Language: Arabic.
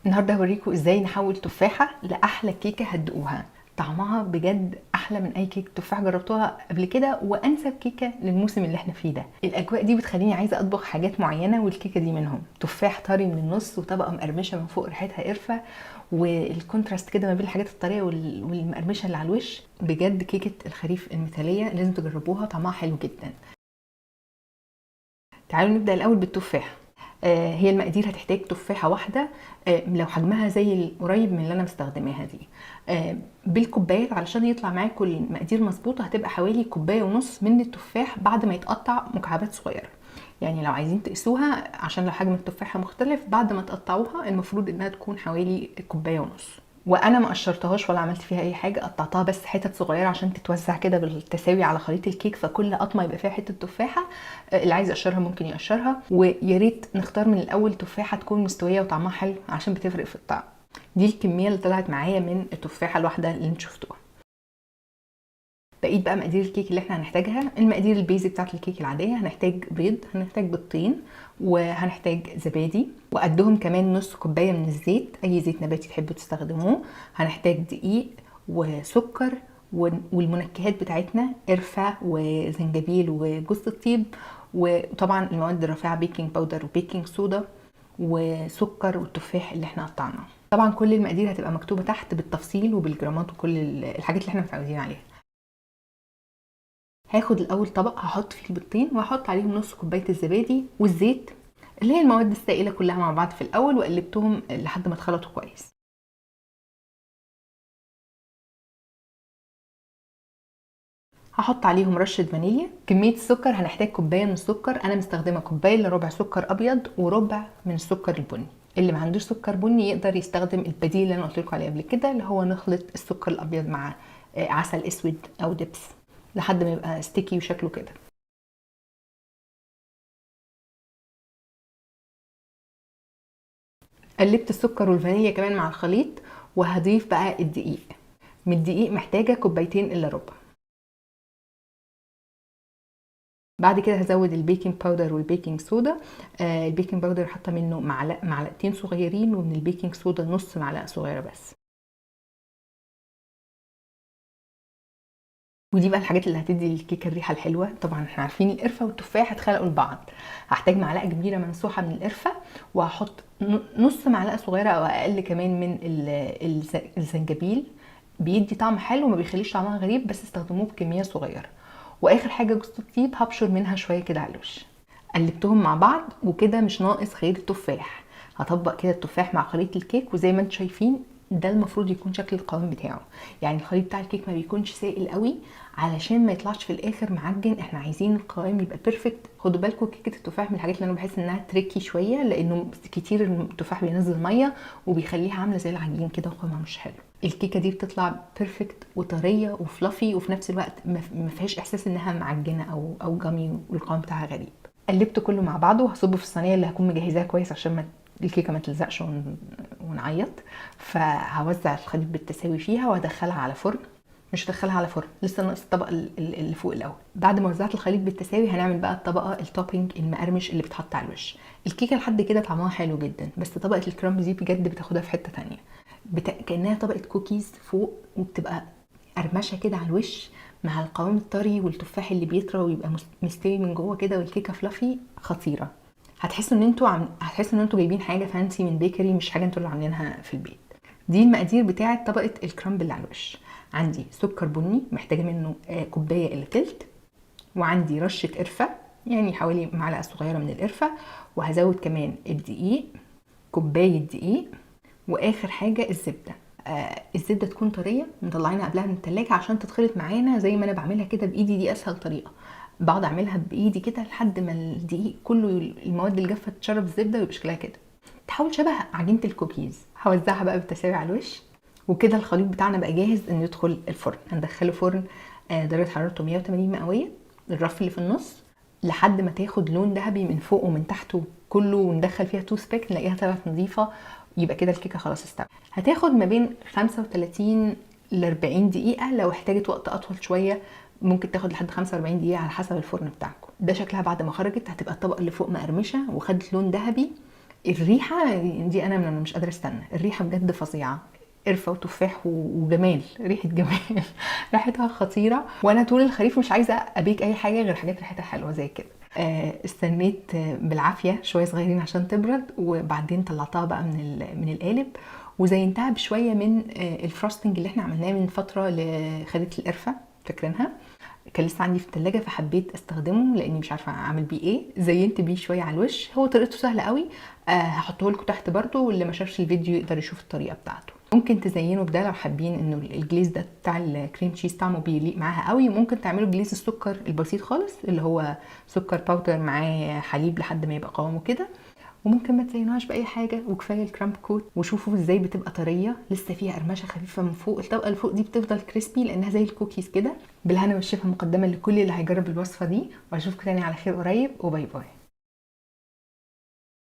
النهارده هوريكم ازاي نحول تفاحه لاحلى كيكه هتدوقوها. طعمها بجد احلى من اي كيك تفاح جربتوها قبل كده، وانسب كيكه للموسم اللي احنا فيه ده. الاجواء دي بتخليني عايزه اطبخ حاجات معينه، والكيكه دي منهم. تفاح طري من النص وطبقه مقرمشه من فوق ريحتها قرفه، والكونتراست كده ما بين الحاجات الطريه والمقرمشه اللي على الوش. بجد كيكه الخريف المثاليه، لازم تجربوها، طعمها حلو جدا. تعالوا نبدأ الأول بالتفاح. هي المقادير هتحتاج تفاحة واحدة، لو حجمها زي القريب من اللي أنا مستخدماها دي. بالكوبايات علشان يطلع معاكم المقادير مظبوطة، هتبقى حوالي كوباية ونص من التفاح بعد ما يتقطع مكعبات صغيرة. يعني لو عايزين تقيسوها، عشان لو حجم التفاحة مختلف بعد ما تقطعوها، المفروض إنها تكون حوالي كوباية ونص. وانا ما قشرتهاش ولا عملت فيها اي حاجه، قطعتها بس حتت صغيره عشان تتوزع كده بالتساوي على خليط الكيك، فكل قطمه يبقى فيها حته تفاحه. اللي عايز يقشرها ممكن يقشرها، ويا ريت نختار من الاول تفاحه تكون مستويه وطعمها حلو عشان بتفرق في الطعم. دي الكميه اللي طلعت معايا من التفاحه الواحده اللي انتوا شفتوها. بقيت بقى مقادير الكيك اللي احنا هنحتاجها. المقادير البيزك بتاعت الكيك العاديه: هنحتاج بيض، هنحتاج بيضتين، وهنحتاج زبادي، وقدهم كمان نص كوبايه من الزيت، اي زيت نباتي تحبوا تستخدموه. هنحتاج دقيق وسكر، والمنكهات بتاعتنا قرفه وزنجبيل وجوز الطيب، وطبعا المواد الرافعه بيكنج باودر وبيكنج صودا وسكر والتفاح اللي احنا قطعناه. طبعا كل المقادير هتبقى مكتوبه تحت بالتفصيل وبالجرامات وكل الحاجات اللي احنا متعودين عليها. هاخد الاول طبق هحط فيه البيضتين، وهحط عليهم نص كوبايه الزبادي والزيت، اللي هي المواد السائله كلها مع بعض في الاول، وقلبتهم لحد ما اتخلطوا كويس. هحط عليهم رشه فانيليا. كميه السكر هنحتاج كوبايه من السكر، انا مستخدمه كوبايه الا ربع سكر ابيض وربع من السكر البني. اللي ما عندوش سكر بني يقدر يستخدم البديل اللي انا قلت لكم عليه قبل كده، اللي هو نخلط السكر الابيض مع عسل اسود او دبس لحد ما يبقى ستيكي وشكله كده. قلبت السكر والفانيليا كمان مع الخليط، وهضيف بقى الدقيق. من الدقيق محتاجه كوبايتين الا ربع. بعد كده هزود البيكنج باودر والبيكنج صودا. البيكنج باودر حاطه منه معلقتين صغيرين، ومن البيكنج صودا نص معلقه صغيره بس. ودي بقى الحاجات اللي هتدي للكيكه الريحه الحلوه. طبعا احنا عارفين القرفه والتفاح اتخلقوا لبعض. هحتاج معلقه كبيره ممسوحه من القرفه، وهحط نص معلقه صغيره او اقل كمان من الزنجبيل. بيدي طعم حلو وما بيخليش طعمها غريب، بس استخدموه بكميه صغيره. واخر حاجه جوز الطيب، هبشر منها شويه كده على الوش. قلبتهم مع بعض، وكده مش ناقص غير التفاح. هطبق كده التفاح مع خليط الكيك، وزي ما انتم شايفين ده المفروض يكون شكل القوام بتاعه. يعني الخليط بتاع الكيك ما بيكونش سائل قوي علشان ما يطلعش في الاخر معجن، احنا عايزين القوام يبقى بيرفكت. خدوا بالكم كيكه التفاح من الحاجات اللي انا بحس انها تريكي شويه، لانه كتير التفاح بينزل ميه وبيخليها عامله زي العجين كده وقوامها مش حلو. الكيكه دي بتطلع بيرفكت وطريه وفلافي، وفي نفس الوقت ما فيهاش احساس انها معجنه او جامي والقوام بتاعها غريب. قلبت كله مع بعضه، وهصبه في الصينيه اللي هكون مجهزاها كويس عشان ما الكيكه ما تلزقش ونعيط. فهوزع الخليط بالتساوي فيها، وهدخلها على فرن. مش هدخلها على فرن، لسه ناقص الطبقه اللي فوق الاول. بعد ما وزعت الخليط بالتساوي، هنعمل بقى الطبقه التوبينج المقرمش اللي بتحط على الوش. الكيكه لحد كده طعمها حلو جدا، بس طبقه الكرامب دي بجد بتاخدها في حته تانية. كانها طبقه كوكيز فوق، وبتبقى قرمشه كده على الوش، مع القوام الطري والتفاح اللي بيطرى ويبقى مستوي من جوه كده، والكيكه فلافي خطيره. هتحسوا ان انتوا جايبين حاجه فانسي من بيكري، مش حاجه انتوا اللي عاملينها في البيت. دي المقادير بتاعه طبقه الكرامب اللي على الوش. عندي سكر بني محتاجه منه كوبايه الا تلت، وعندي رشه قرفه يعني حوالي معلقه صغيره من القرفه، وهزود كمان الدقيق، كوبايه دقيق، واخر حاجه الزبده. الزبده تكون طريه مطلعينها قبلها من التلاجة عشان تتخلط معانا زي ما انا بعملها كده بايدي. دي اسهل طريقه، بقعد اعملها بايدي كده لحد ما الدقيق كله المواد الجافه تشرب الزبده ويبقى شكلها كده، تحاول شبه عجينه الكوكيز. هوزعها بقى بالتساوي على الوش، وكده الخليط بتاعنا بقى جاهز انه يدخل الفرن. هندخله فرن درجه حرارته 180 مئويه، الرف اللي في النص، لحد ما تاخد لون ذهبي من فوق ومن تحته كله، وندخل فيها توث بيك نلاقيها طلعت نظيفه. يبقى كده الكيكه خلاص استوت. هتاخد ما بين 35 ل 40 دقيقه، لو احتاجت وقت اطول شويه ممكن تاخد لحد 45 دقيقه على حسب الفرن بتاعكم. ده شكلها بعد ما خرجت، هتبقى الطبقه اللي فوق مقرمشه وخدت لون ذهبي. الريحه دي انا مش قادره استنى، الريحه بجد فظيعه، قرفه وتفاح وجمال، ريحه جمال. ريحتها خطيره، وانا طول الخريف مش عايزه ابيك اي حاجه غير حاجات ريحتها حلوه زي كده. استنيت بالعافيه شويه صغيرين عشان تبرد، وبعدين طلعتها بقى من القالب، وزينتها بشويه من الفروستنج اللي احنا عملناه من فتره لخدة القرفه، فاكرينها؟ كان لسه عندي في التلاجة فحبيت استخدمه لاني مش عارفه اعمل بيه ايه. زينت بيه شويه على الوش، هو طريقته سهله قوي. هحطه لكم تحت برضو، واللي ما شافش الفيديو يقدر يشوف الطريقه بتاعته. ممكن تزينوا بده لو حابين انه الجليز ده بتاع الكريم تشيز طعمه بيليق معاها قوي. ممكن تعملوا جليز السكر البسيط خالص، اللي هو سكر باودر معاه حليب لحد ما يبقى قوامه كده. وممكن ما تزينوهاش باي حاجه، وكفايه الكرامب كوت. وشوفوا ازاي بتبقى طريه، لسه فيها قرمشه خفيفه من فوق، الطبقه اللي فوق دي بتفضل كريسبي لانها زي الكوكيز كده. بالهنا والشفا مقدما لكل اللي هيجرب الوصفه دي، واشوفكم تاني على خير قريب، وباي باي.